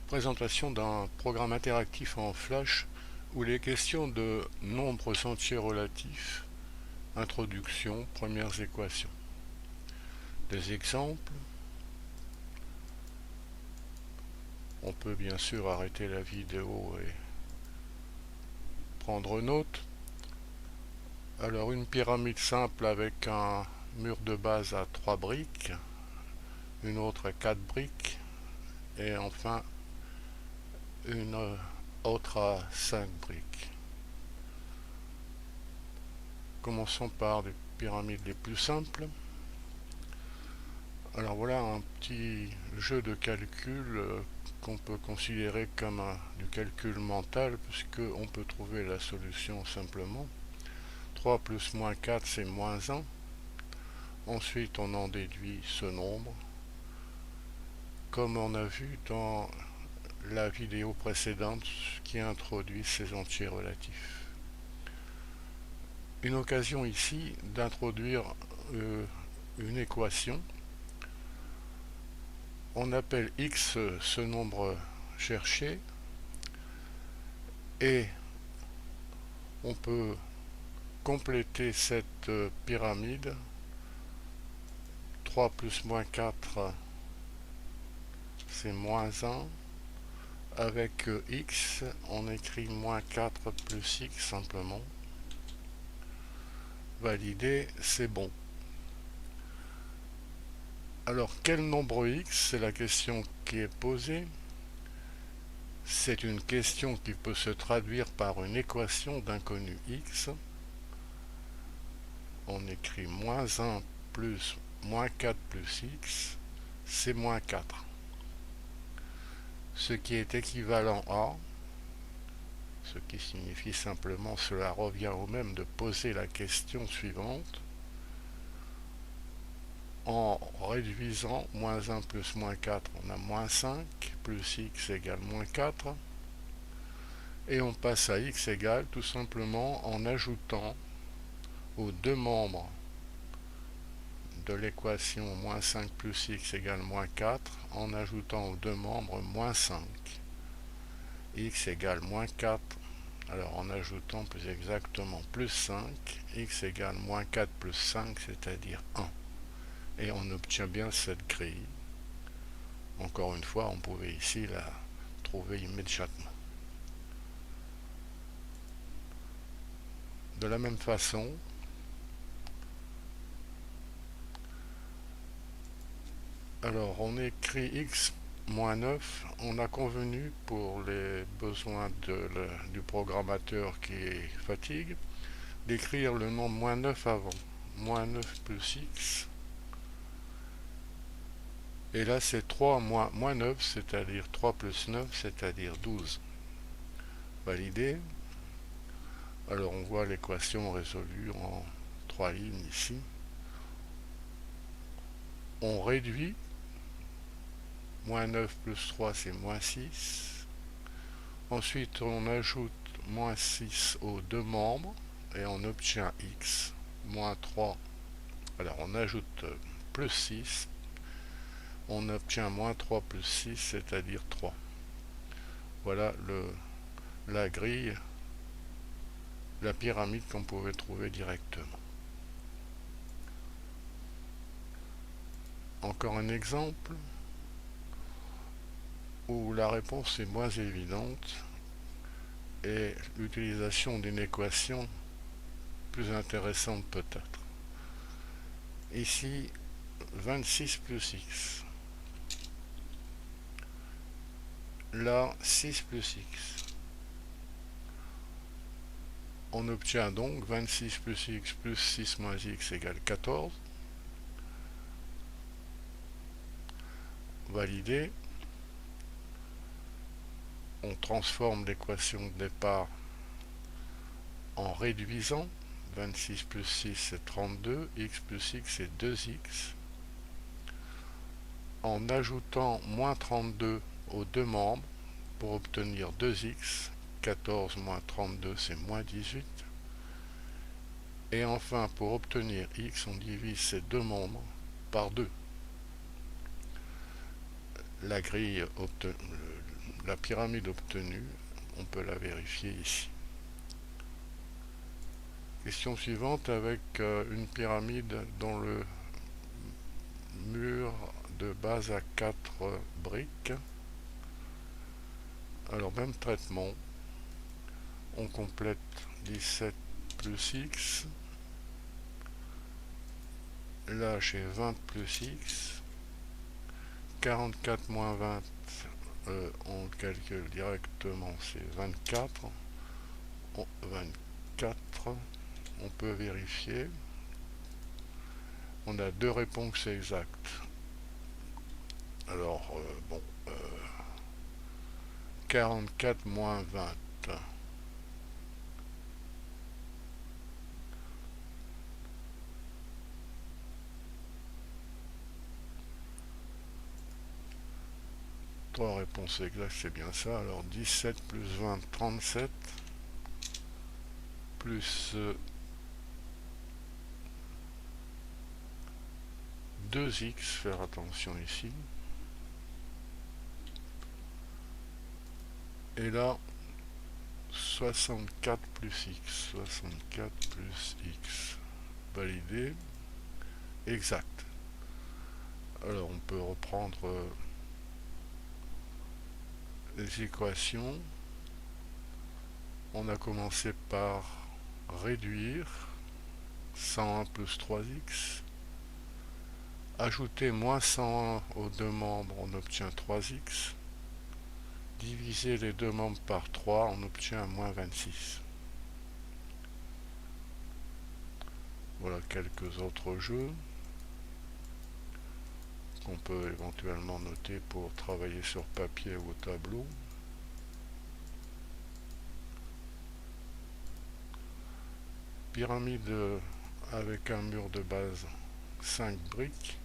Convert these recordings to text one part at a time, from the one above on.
Présentation d'un programme interactif en Flash où il est question de nombres entiers relatifs, introduction, premières équations. Des exemples. On peut bien sûr arrêter la vidéo et prendre note. Alors une pyramide simple avec un mur de base à 3 briques, une autre à 4 briques et enfin une autre à 5 briques. Commençons par les pyramides les plus simples. Alors voilà un petit jeu de calcul qu'on peut considérer comme du calcul mental puisque on peut trouver la solution simplement. 3 plus moins 4 c'est moins 1. Ensuite on en déduit ce nombre comme on a vu dans la vidéo précédente qui introduit ces entiers relatifs. Une occasion ici d'introduire une équation. On appelle x ce nombre cherché et on peut compléter cette pyramide. 3 plus moins 4 c'est moins 1. Avec x on écrit moins 4 plus x simplement. Valider, c'est bon. Alors quel nombre x? C'est la question qui est posée. C'est une question qui peut se traduire par une équation d'inconnu x. On écrit moins 1 plus moins 4 plus x, c'est moins 4. Ce qui est équivalent à, ce qui signifie simplement, cela revient au même de poser la question suivante en réduisant moins 1 plus moins 4, on a moins 5, plus x égale moins 4, et on passe à x égale tout simplement en ajoutant aux deux membres de l'équation moins 5 plus x égale moins 4, en ajoutant aux deux membres moins 5. X égale moins 4, alors en ajoutant plus exactement plus 5, x égale moins 4 plus 5, c'est-à-dire 1. Et on obtient bien cette grille. Encore une fois, on pouvait ici la trouver immédiatement. De la même façon, alors on écrit x moins 9, on a convenu pour les besoins du programmateur qui fatigue, d'écrire le nombre moins 9 avant. Moins 9 plus x. Et là c'est 3 moins 9, c'est-à-dire 3 plus 9, c'est-à-dire 12. Validé. Alors on voit l'équation résolue en 3 lignes ici. On réduit. Moins 9 plus 3 c'est moins 6. Ensuite on ajoute moins 6 aux deux membres et on obtient x. Moins 3. Alors on ajoute plus 6. On obtient moins 3 plus 6, c'est-à-dire 3. Voilà la grille, la pyramide qu'on pouvait trouver directement. Encore un exemple où la réponse est moins évidente et l'utilisation d'une équation plus intéressante peut-être. Ici, 26 plus x. Là, 6 plus x. On obtient donc 26 plus x plus 6 moins x égale 14. Validé. On transforme l'équation de départ en réduisant. 26 plus 6 c'est 32, x plus x c'est 2x. En ajoutant moins 32 aux deux membres pour obtenir 2x. 14 moins 32 c'est moins 18. Et enfin pour obtenir x on divise ces deux membres par 2. La grille la pyramide obtenue, on peut la vérifier ici. Question suivante avec une pyramide dont le mur de base à 4 briques. Alors même traitement, on complète 17 plus x. Là j'ai 20 plus x. 44 moins 20, on calcule directement, c'est 24. 24, on peut vérifier. On a deux réponses exactes. Alors, 44 moins 20. Trois réponses exactes, c'est bien ça. Alors 17 plus 20, 37. Plus 2x, faire attention ici. Et là, 64 plus x. 64 plus x. Validé. Exact. Alors on peut reprendre les équations. On a commencé par réduire 101 plus 3x. Ajouter moins 101 aux deux membres, on obtient 3x. Diviser les deux membres par 3, on obtient moins 26. Voilà quelques autres jeux qu'on peut éventuellement noter pour travailler sur papier ou au tableau. Pyramide avec un mur de base 5 briques.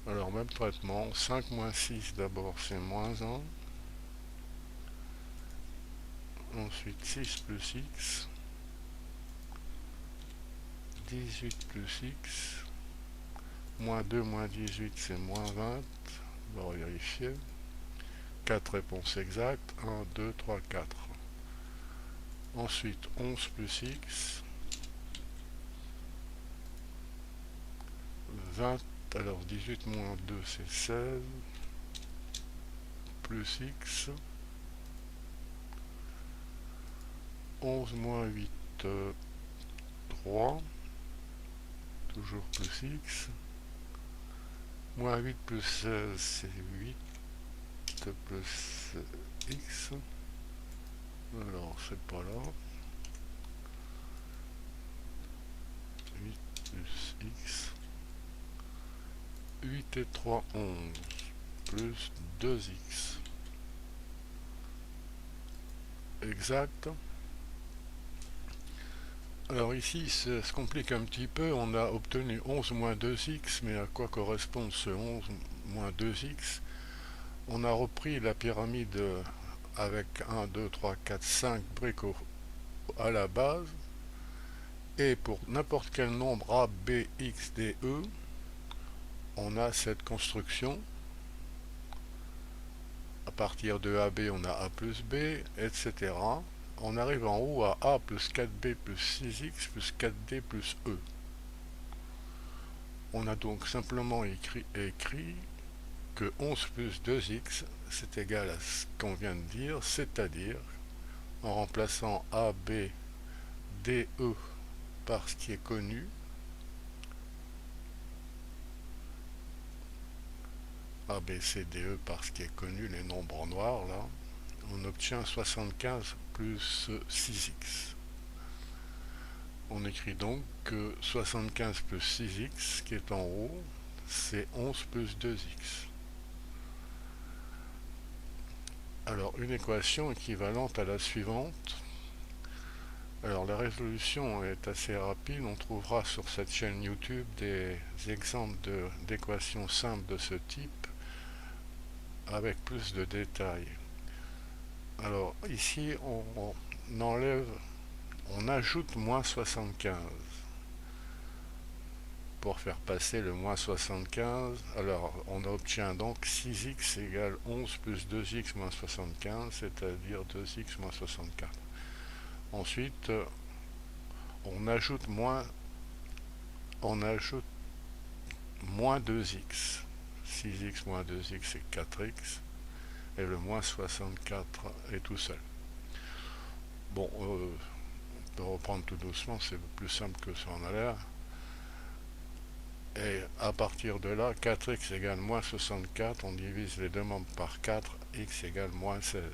Alors même traitement, 5 moins 6 d'abord c'est moins 1. Ensuite 6 plus x. 18 plus x. Moins 2 moins 18 c'est moins 20. On va vérifier. 4 réponses exactes. 1, 2, 3, 4. Ensuite 11 plus x. 20. Alors 18 moins 2 c'est 16. Plus x. 11 moins 8, 3. Toujours plus x. Moins 8 plus 16 c'est 8. Plus x. Alors c'est pas là. 8 plus x. 8 et 3, 11. Plus 2x. Exact. Alors ici, ça se complique un petit peu. On a obtenu 11 moins 2x, mais à quoi correspond ce 11 moins 2x? On a repris la pyramide avec 1, 2, 3, 4, 5 briques à la base. Et pour n'importe quel nombre a, b, x, d, e, on a cette construction. À partir de AB, on a A plus B, etc. On arrive en haut à A plus 4B plus 6X plus 4D plus E. On a donc simplement écrit que 11 plus 2X, c'est égal à ce qu'on vient de dire, c'est-à-dire, en remplaçant A, B, D, E par ce qui est connu, A, B, C, D, E par ce qui est connu, les nombres en noir, là, on obtient 75 plus 6x. On écrit donc que 75 plus 6x, qui est en haut, c'est 11 plus 2x. Alors, une équation équivalente à la suivante. Alors, la résolution est assez rapide. On trouvera sur cette chaîne YouTube des exemples d'équations simples de ce type avec plus de détails. Alors, ici, on ajoute moins 75. pour faire passer le moins 75. Alors, on obtient donc 6x égale 11 plus 2x moins 75, c'est-à-dire 2x moins 64. Ensuite, on ajoute moins 2x. 6x moins 2x, c'est 4x. Et le moins 64 est tout seul. Bon, on peut reprendre tout doucement, c'est plus simple que ça en a l'air. Et à partir de là, 4x égale moins 64, on divise les deux membres par 4, x égale moins 16.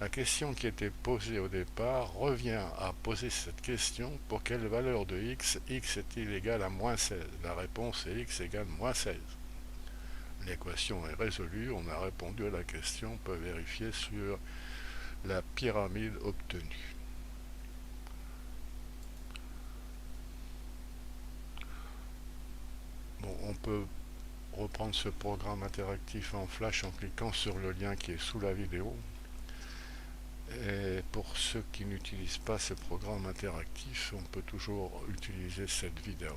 La question qui était posée au départ revient à poser cette question: pour quelle valeur de x est-il égal à moins 16? La réponse est x égale moins 16. L'équation est résolue, on a répondu à la question, on peut vérifier sur la pyramide obtenue. Bon, on peut reprendre ce programme interactif en flash en cliquant sur le lien qui est sous la vidéo. Et pour ceux qui n'utilisent pas ce programme interactif, on peut toujours utiliser cette vidéo.